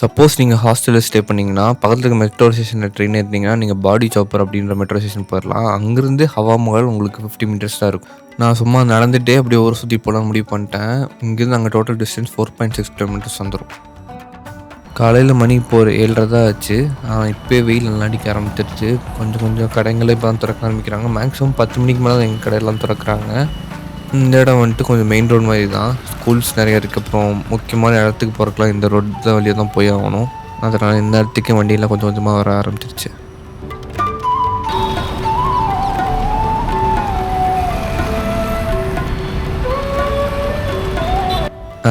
Suppose நீங்கள் ஹாஸ்டலில் stay பண்ணிங்கன்னா பக்கத்தில் இருக்க மெட்ரோ ஸ்டேஷனில் ட்ரெயின் ஏறினீங்கன்னா நீங்கள் பாடி சாப்பர் அப்படின்ற மெட்ரோ ஸ்டேஷன் போயிடலாம். அங்கேருந்து ஹவா மஹால் உங்களுக்கு 50 மீட்டர்ஸ் தான் இருக்கும். நான் சும்மா நடந்துகிட்டே அப்படியே ஒரு சுற்றி போகலாம் முடிவு பண்ணிட்டேன். இங்கேருந்து அங்கே டோட்டல் டிஸ்டன்ஸ் 4.6 கிலோமீட்டர்ஸ் வந்துடும். காலையில் மணி இப்போ ஒரு 7:30 தான் ஆச்சு. ஆனால் இப்போயே வெயில் நல்லா அடிக்க ஆரம்பிச்சிருச்சு. கொஞ்சம் கடைங்களே இப்போ தான் திறக்க ஆரம்பிக்கிறாங்க. மேக்ஸிமம் 10 மணிக்கு மேலே தான் எங்கள் கடையெல்லாம் திறக்கிறாங்க. இந்த இடம் வந்துட்டு கொஞ்சம் மெயின் ரோடு மாதிரி தான். ஸ்கூல்ஸ் நிறையா இருக்குது. அப்புறம் முக்கியமான இடத்துக்கு போகிறக்கலாம் இந்த ரோடு வழியாக தான் போய் ஆகணும். அதனால் இந்த இடத்துக்கு வண்டியெல்லாம் கொஞ்சமாக வர ஆரம்பிச்சிருச்சு.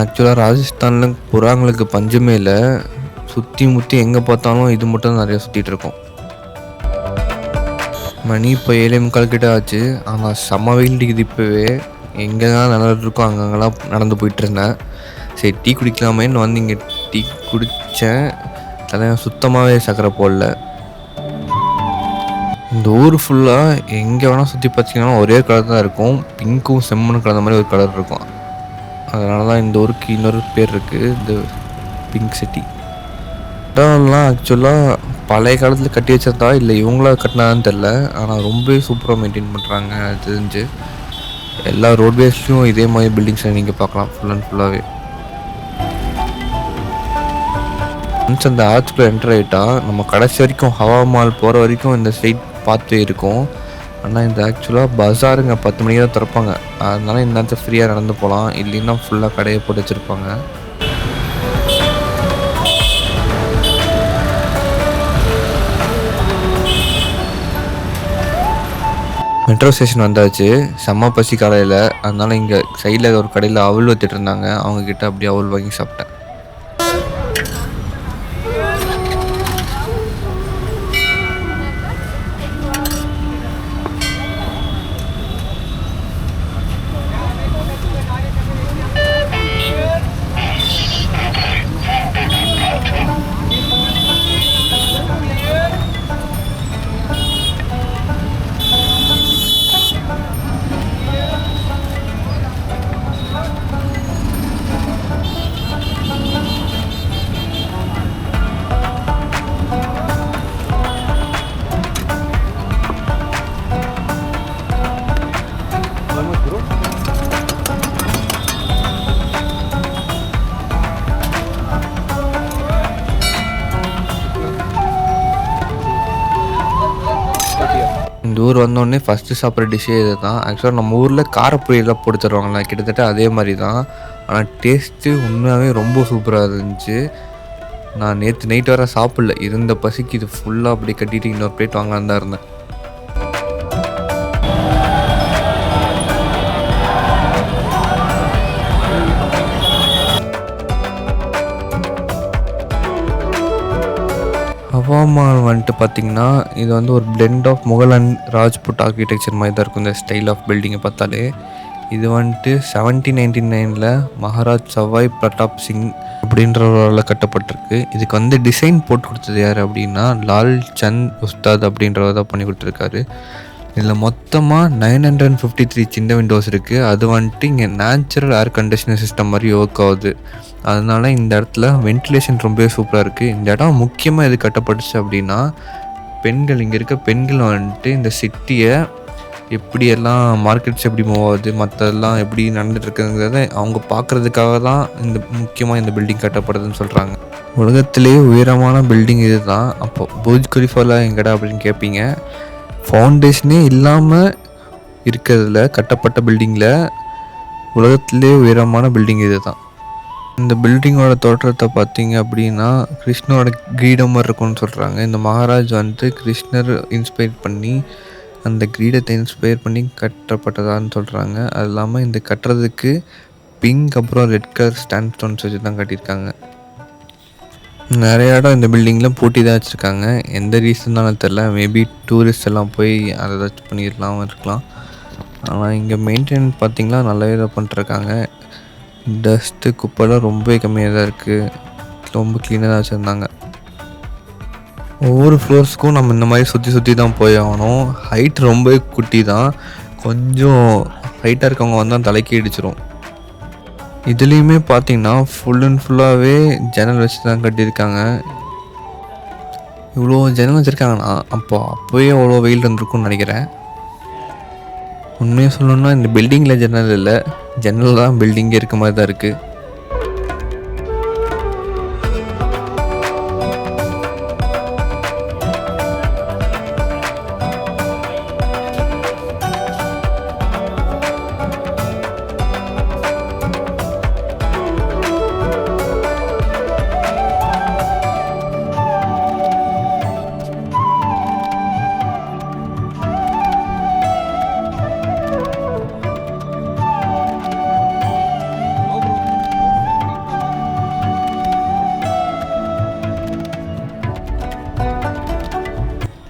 ஆக்சுவலாக ராஜஸ்தானில் புறாங்களுக்கு பஞ்சமே இல்லை. சுற்றி முற்றி எங்கே பார்த்தாலும் இது மட்டும் தான் நிறையா சுற்றிட்டு இருக்கோம். மணி இப்போ 7:45 கிட்ட ஆச்சு. ஆனால் செம்ம வெயில் அடிக்குது இப்போவே. எங்கெல்லாம் நிழல் இருக்கோ அங்கங்கெல்லாம் நடந்து போயிட்டுருந்தேன். சரி டீ குடிக்கலாமேன்னு வந்து இங்கே டீ குடித்தேன். தலைவன் சுத்தமாகவே சக்கரை போடல. இந்த ஊர் ஃபுல்லாக எங்கே வேணால் சுற்றி பார்த்தீங்கன்னா ஒரே கலர் தான் இருக்கும். பிங்க்கும் செம்மனும் கலந்த மாதிரி ஒரு கலர் இருக்கும். அதனால தான் இந்த ஊருக்கு இன்னொரு பேர் இருக்குது, இந்த பிங்க் சிட்டி. இடம்லாம் ஆக்சுவலாக பழைய காலத்தில் கட்டி வச்சதா இல்லை இவங்களா கட்டினான்னு தெரில. ஆனால் ரொம்பவே சூப்பராக மெயின்டைன் பண்ணுறாங்க. அது தெரிஞ்சு எல்லா ரோட்வேஸ்லையும் இதே மாதிரி பில்டிங்ஸை நீங்கள் பார்க்கலாம் ஃபுல் அண்ட் ஃபுல்லாகவே. ஒன்ஸ் அந்த ஆர்ச்சுக்குள்ளே என்டர் ஆகிட்டா நம்ம கடைசி வரைக்கும் ஹவா மஹால் போகிற வரைக்கும் இந்த சைட் பார்த்துட்டே இருக்கும். ஆனால் இந்த ஆக்சுவலாக பஜாருங்க 10 மணிக்கு தான் திறப்பாங்க. அதனால இந்த நேரத்தை ஃப்ரீயாக நடந்து போகலாம். இல்லைன்னா ஃபுல்லாக கடையை போட்டு வச்சுருப்பாங்க. மெட்ரோ ஸ்டேஷன் வந்தாச்சு. செம்ம பசி காலையில். அதனால் இங்கே சைடில் ஒரு கடையில் அவல் வச்சுட்டு இருந்தாங்க. அவங்கக்கிட்ட அப்படியே அவல் வாங்கி சாப்பிட்டேன். இந்த ஊர் வந்தோடனே ஃபஸ்ட்டு சாப்பிட்ற டிஷ்ஷே இது தான். ஆக்சுவலாக நம்ம ஊரில் காரப்பொரியெல்லாம் போட்டு தருவாங்களா, கிட்டத்தட்ட அதே மாதிரி தான். ஆனால் டேஸ்ட்டு உண்மையாகவே ரொம்ப சூப்பராக இருந்துச்சு. நான் நேற்று நைட் வர சாப்பிடல. இருந்த பசிக்கு இது ஃபுல்லாக அப்படி கட்டிட்டு இன்னொரு பிளேட் வாங்கலான்னு தான் இருந்தேன். ஹவா மஹால் வந்துட்டு பார்த்திங்கன்னா இது வந்து ஒரு blend of Mughal and Rajput architecture மாதிரி தான் இருக்கும் இந்த ஸ்டைல் ஆஃப் பில்டிங்கை பார்த்தாலே. இது வந்துட்டு 1799 மகாராஜ் சவாய் பிரதாப் சிங் அப்படின்றவரால் கட்டப்பட்டிருக்கு. இதுக்கு வந்து டிசைன் போட்டு கொடுத்தது யார் அப்படின்னா லால் சந்த் உஸ்தாத் அப்படின்றவர் தான் பண்ணி கொடுத்துருக்காரு. இதில் மொத்தமாக 953 சின்ன விண்டோஸ் இருக்குது. அது வந்துட்டு இங்கே நேச்சுரல் ஏர் கண்டிஷனர் சிஸ்டம் மாதிரி ஒர்க் ஆகுது. அதனால இந்த இடத்துல வென்டிலேஷன் ரொம்பவே சூப்பராக இருக்குது. இந்த இடம் முக்கியமாக எது கட்டப்பட்டுச்சு அப்படின்னா பெண்கள், இங்கே இருக்க பெண்கள் வந்துட்டு இந்த சிட்டியை எப்படியெல்லாம் மார்க்கெட்ஸ் எப்படி மூவ் ஆகுது, மற்றெல்லாம் எப்படி நடந்துகிட்ருக்குங்கிறத அவங்க பார்க்குறதுக்காக தான் முக்கியமாக இந்த பில்டிங் கட்டப்படுதுன்னு சொல்கிறாங்க. உலகத்திலேயே உயரமான பில்டிங் இது தான். அப்போ புர்ஜ் கலிஃபாவில் எங்கடா அப்படின்னு கேட்பீங்க. ஃபவுண்டேஷனே இல்லாமல் இருக்கிறதுல கட்டப்பட்ட பில்டிங்கில் உலகத்திலே உயரமான பில்டிங் இது தான். இந்த பில்டிங்கோட தோற்றத்தை பார்த்தீங்க அப்படின்னா கிருஷ்ணரோட கிரீடம் மாதிரி இருக்கும்னு சொல்கிறாங்க. இந்த மகாராஜ் வந்துட்டு கிருஷ்ணர் இன்ஸ்பயர் பண்ணி அந்த கிரீடத்தை இன்ஸ்பயர் பண்ணி கட்டப்பட்டதான்னு சொல்கிறாங்க. அது இல்லாமல் இந்த கட்டுறதுக்கு பிங்க் அப்புறம் ரெட் கலர் ஸ்டாண்ட் ஸ்டோன்ஸ் வச்சு தான் கட்டியிருக்காங்க. நிறைய இடம் இந்த பில்டிங்கில் போட்டி தான் வச்சுருக்காங்க. எந்த ரீசன் தானே தெரில. மேபி டூரிஸ்ட் எல்லாம் போய் அதை ஏதாச்சும் பண்ணிடலாம் இருக்கலாம். ஆனால் இங்கே மெயின்டைன் பார்த்திங்கன்னா நல்லாவே இதை பண்ணிட்டுருக்காங்க. டஸ்ட்டு குப்பைலாம் ரொம்பவே கம்மியாக தான் இருக்குது. ரொம்ப க்ளீனாக தான் வச்சுருந்தாங்க. ஒவ்வொரு ஃப்ளோர்ஸுக்கும் நம்ம இந்த மாதிரி சுற்றி தான் போய் ஆகணும். ஹைட் ரொம்ப குட்டி தான். கொஞ்சம் ஹைட்டாக இருக்கவங்க வந்தால் தலைக்கே இடிச்சிரும். இதுலேயுமே பார்த்தீங்கன்னா ஃபுல் அண்ட் ஃபுல்லாகவே ஜன்னல் வச்சு தான் கட்டியிருக்காங்க. இவ்வளோ ஜன்னல் வச்சுருக்காங்கன்னா அப்போவே அவ்வளோ வெயில் இருந்திருக்கும்னு நினைக்கிறேன். உண்மையாக சொல்லணுன்னா இந்த பில்டிங்கில் ஜன்னல் இல்லை, ஜன்னல் தான் பில்டிங்கே இருக்க மாதிரி தான் இருக்குது.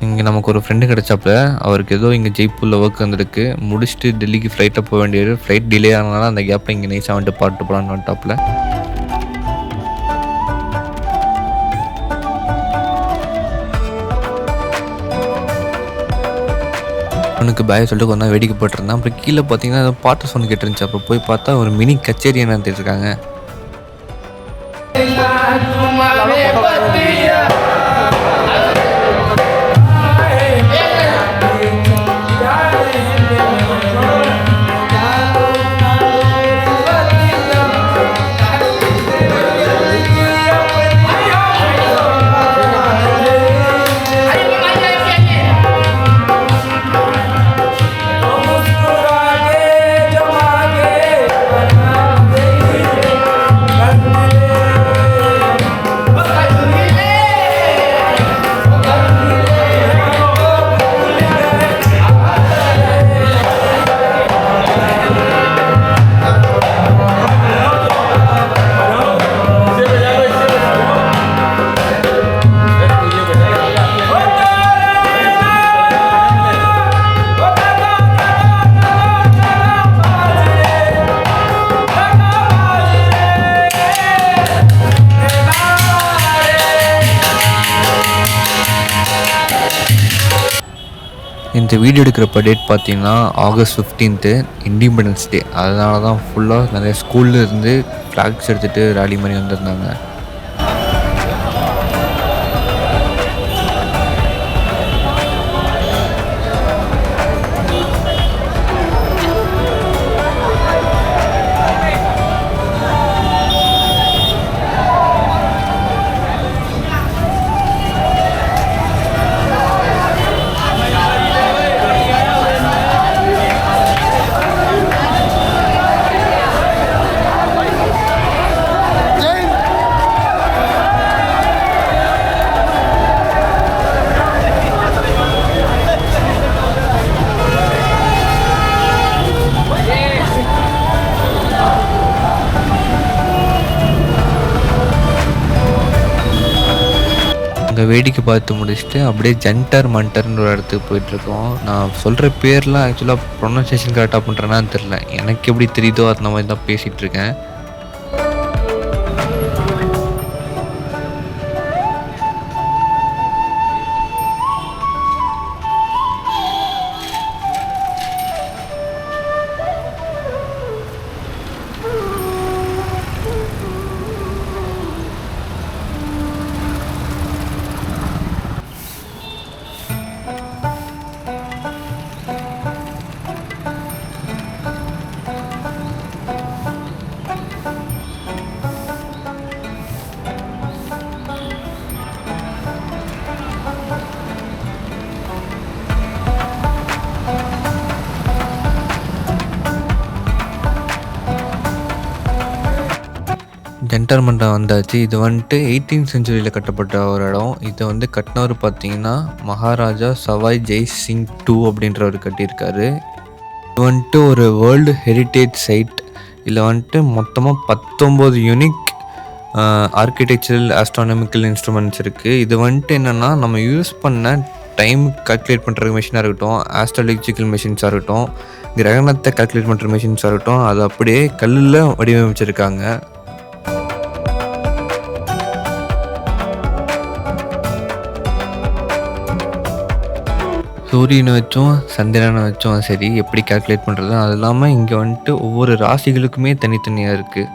இங்கே நமக்கு ஒரு ஃப்ரெண்டு கிடச்சாப்புல. அவருக்கு ஏதோ இங்கே ஜெய்ப்பூரில் ஒர்க் வந்துருக்கு. முடிச்சுட்டு டெல்லிக்கு ஃப்ளைட்டில் போக வேண்டியது. ஃப்ளைட் டிலே ஆனதுனால அந்த கேப்பில் இங்கே நைஸாக வந்துட்டு பாட்டு போகலான்னு வந்துட்டாப்புல. அவனுக்கு பாய் சொல்லிட்டு கொஞ்சம் வேடிக்கை போட்டிருந்தான். அப்புறம் கீழே பார்த்தீங்கன்னா ஏதோ பாட்டு சவுண்ட் கேட்டுருந்துச்சு. அப்புறம் போய் பார்த்தா ஒரு மினி கச்சேரி நடத்திட்டு இருக்காங்க. இந்த வீடியோ எடுக்கிறப்ப டேட் பார்த்தீங்கன்னா August 15th, இண்டிபெண்டன்ஸ் டே. அதனால தான் ஃபுல்லாக நிறைய ஸ்கூலில் இருந்து ஃப்ளாக்ஸ் எடுத்துகிட்டு ரேலி மாதிரி வந்திருந்தாங்க. அங்கே வேடிக்கை பார்த்து முடிச்சுட்டு அப்படியே ஜண்டர் மண்டர்னு ஒரு இடத்துக்கு போயிட்டுருக்கோம். நான் சொல்கிற பேர்லாம் ஆக்சுவலாக ப்ரொனன்சியேஷன் கரெக்டாக பண்ணுறேன்னான்னு தெரில. எனக்கு எப்படி தெரியுதோ அந்த மாதிரி தான் பேசிகிட்ருக்கேன். ஜந்தர் மண்டர் வந்தாச்சு. இது வந்துட்டு 18th centuryல கட்டப்பட்ட ஒரு இடம். இதை வந்து கட்டினவர் பார்த்தீங்கன்னா மகாராஜா சவாய் ஜெய் சிங் 2 அப்படின்றவர் கட்டியிருக்காரு. இது வந்துட்டு ஒரு வேர்ல்டு ஹெரிட்டேஜ் சைட். இதில் வந்துட்டு மொத்தமாக 19 யூனிக் ஆர்கிடெக்சரல் ஆஸ்ட்ரானமிக்கல் இன்ஸ்ட்ருமெண்ட்ஸ் இருக்குது. இது வந்துட்டு என்னென்னா நம்ம யூஸ் பண்ண டைம் கால்குலேட் பண்ணுற மிஷினாக இருக்கட்டும், ஆஸ்ட்ராலஜிக்கல் மிஷின்ஸாக இருக்கட்டும், கிரகணத்தை கால்குலேட் பண்ணுற மிஷின்ஸாக இருக்கட்டும், அது அப்படியே கல்லில் வடிவமைச்சிருக்காங்க. சூரியனை வச்சும் சந்திரனை வச்சும் சரி எப்படி கால்குலேட் பண்ணுறது. அது இல்லாமல் இங்கே வந்துட்டு ஒவ்வொரு ராசிகளுக்குமே தனித்தனியாக இருக்குது.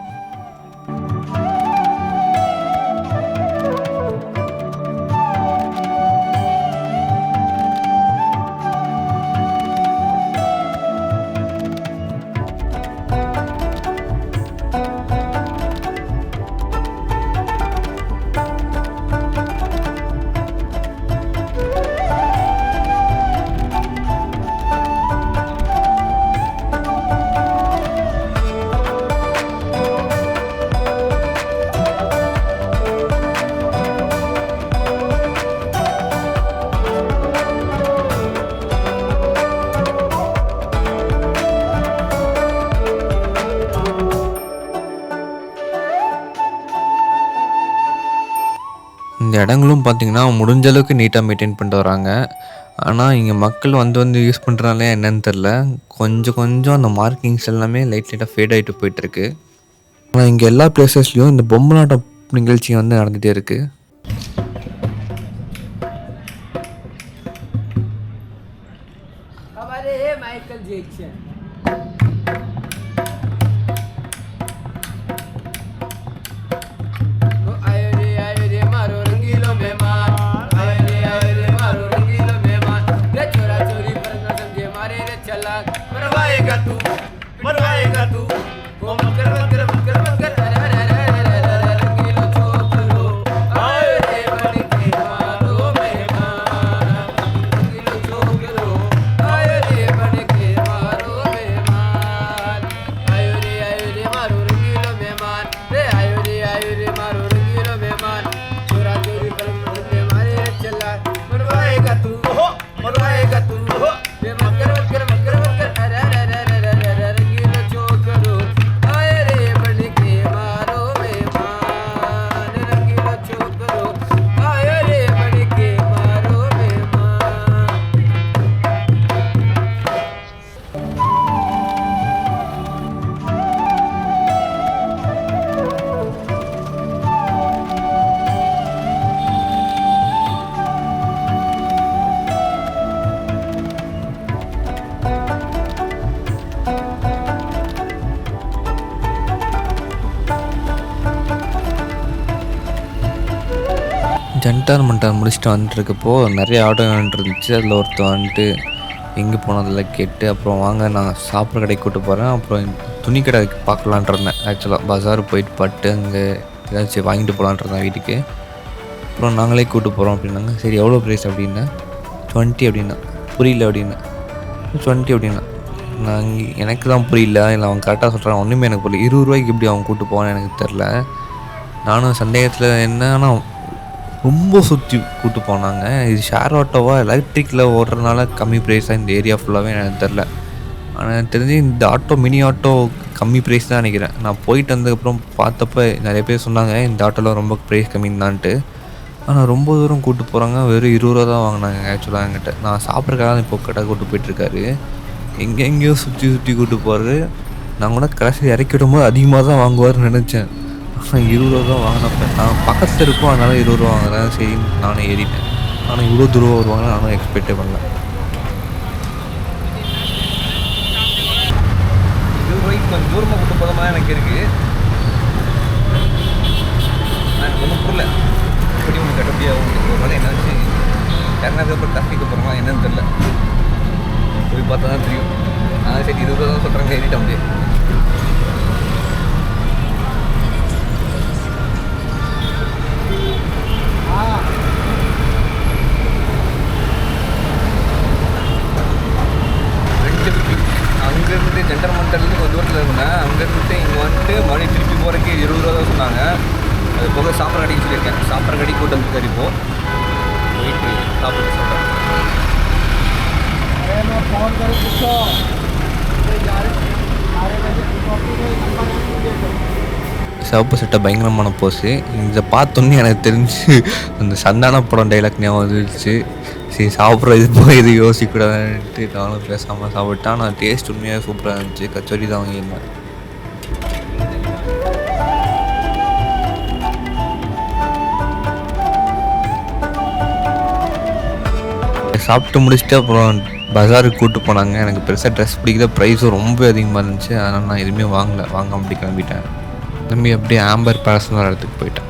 இந்த இடங்களும் பார்த்திங்கன்னா முடிஞ்ச அளவுக்கு நீட்டாக மெயின்டைன் பண்ணிட்டு வராங்க. ஆனால் இங்கே மக்கள் வந்து யூஸ் பண்ணுறாங்களே என்னன்னு தெரில. கொஞ்சம் கொஞ்சம் அந்த மார்க்கிங்ஸ் எல்லாமே லைட்டாக ஃபேட் ஆகிட்டு போயிட்டுருக்கு. ஆனால் இங்கே எல்லா பிளேசஸ்லேயும் இந்த பொம்மலாட்டம் நிகழ்ச்சி வந்து நடந்துகிட்டே இருக்குது. ஜன்டார் மன்டார் முடிச்சுட்டு வந்துட்டுருக்கப்போ நிறைய ஆட்டோ இருந்துச்சு. அதில் ஒருத்தர் வந்துட்டு எங்கே போனதில் கேட்டு அப்புறம் வாங்க நான் சாப்பிட்ற கடைக்கு கூப்பிட்டு போகிறேன், அப்புறம் துணி கடை பார்க்கலான்ட்டு இருந்தேன். ஆக்சுவலாக பஜார் போயிட்டு பட்டு அங்கே ஏதாச்சும் வாங்கிட்டு போகலான்ட்டு இருந்தேன் வீட்டுக்கு. அப்புறம் நாங்களே கூப்பிட்டு போகிறோம் அப்படின்னாங்க. சரி எவ்வளோ ப்ரைஸ் அப்படின்னா 20 அப்படின்னா. புரியல அப்படின்னா 20 அப்படின்னா. நான் எனக்கு தான் புரியல, இல்லை அவன் கரெக்டாக சொல்கிறான், ஒன்றுமே எனக்கு புரியல. 20 ரூபாய்க்கு எப்படி அவன் கூப்பிட்டு போவான்னு எனக்கு தெரில. நானும் சந்தேகத்தில் என்னன்னா ரொம்ப சுற்றி கூப்பிட்டு போனாங்க. இது ஷேர் ஆட்டோவா எலக்ட்ரிக்கில் ஓடுறதுனால கம்மி ப்ரைஸாக இந்த ஏரியா ஃபுல்லாகவே எனக்கு தெரில. ஆனால் எனக்கு தெரிஞ்சு இந்த ஆட்டோ மினி ஆட்டோ கம்மி ப்ரைஸ் தான் நினைக்கிறேன். நான் போயிட்டு வந்ததுக்கப்புறம் பார்த்தப்ப நிறைய பேர் சொன்னாங்க இந்த ஆட்டோவில் ரொம்ப ப்ரைஸ் கம்மிதான்ட்டு. ஆனால் ரொம்ப தூரம் கூப்பிட்டு போகிறாங்க. வெறும் 20 ரூபா தான் வாங்கினாங்க ஆக்சுவலாக என்கிட்ட. நான் சாப்பிட்றக்காக இப்போ கடை கூப்பிட்டு போயிட்டுருக்காரு. எங்கெங்கேயோ சுற்றி கூப்பிட்டு போகிறாரு. நான் கூட கடைசி இறக்கி விடும்போது அதிகமாக தான் வாங்குவார்னு நினச்சேன். ஆனால் 20 ரூபா தான் வாங்கினப்ப நான் பக்கத்தில் இருக்கும், அதனால் 20 ரூபா வாங்குறேன். சரி நானும் ஏறிட்டேன். ஆனால் இவ்வளோ தூரம் வருவாங்க நானும் எக்ஸ்பெக்டே பண்ணல. 20 ரூபாய்க்கு கொஞ்சம் தூரமாக கூட்டு போகிற மாதிரி எனக்கு இருக்குது. நான் ஒன்றும் புரியல எப்படி ஒன்று கட்டப்படியாக ஒரு என்ன வச்சு யாருனாக்கு அப்புறம் டிராஃபிக் போகிறோமா என்னன்னு தெரில. போய் பார்த்தா தான் தெரியும். சரி 20 ரூபா தான் சொல்கிறாங்க, ஏறிட்டேன் அப்படியே. அங்கேருந்து ஜெண்டர் மண்டலேருந்து கொஞ்சம் தூரத்தில் இருந்தேன். அங்கேருந்து இங்கே வந்துட்டு மறுபடியும் திருப்பி போகிறதுக்கு 20 ரூபா தான் சொன்னாங்க. அது போக சாப்பிட்ற கடைக்கு சொல்லியிருக்கேன். சாப்பிட்ற கடைக்கு கூட்டம் கறிப்போ போயிட்டு சாப்பிட்டு சொல்கிறேன். சிவப்பு சட்டை பயங்கரமான போஸு. இதை பார்த்தோன்னே எனக்கு தெரிஞ்சு அந்த சந்தான படம் டைலாக் ஞாபகம் வந்துருச்சு. சரி சாப்பிட்ற இது போய் இது யோசிக்கூடாதுன்ட்டு நானும் பேசாமல் சாப்பிட்டேன். ஆனால் டேஸ்ட் உண்மையாக சூப்பராக இருந்துச்சு. கச்சோரி தான் வாங்கியிருந்தேன். சாப்பிட்டு முடிச்சுட்டு அப்புறம் பஜாருக்கு கூப்பிட்டு போனாங்க. எனக்கு பெருசாக ட்ரெஸ் பிடிக்கல, ப்ரைஸும் ரொம்ப அதிகமாக இருந்துச்சு. அதனால் நான் எதுவுமே வாங்க அப்படி கிளம்பிட்டேன். திரும்பி அப்படியே ஆம்பர் பேலஸ்னு ஒரு இடத்துக்கு போயிட்டேன்.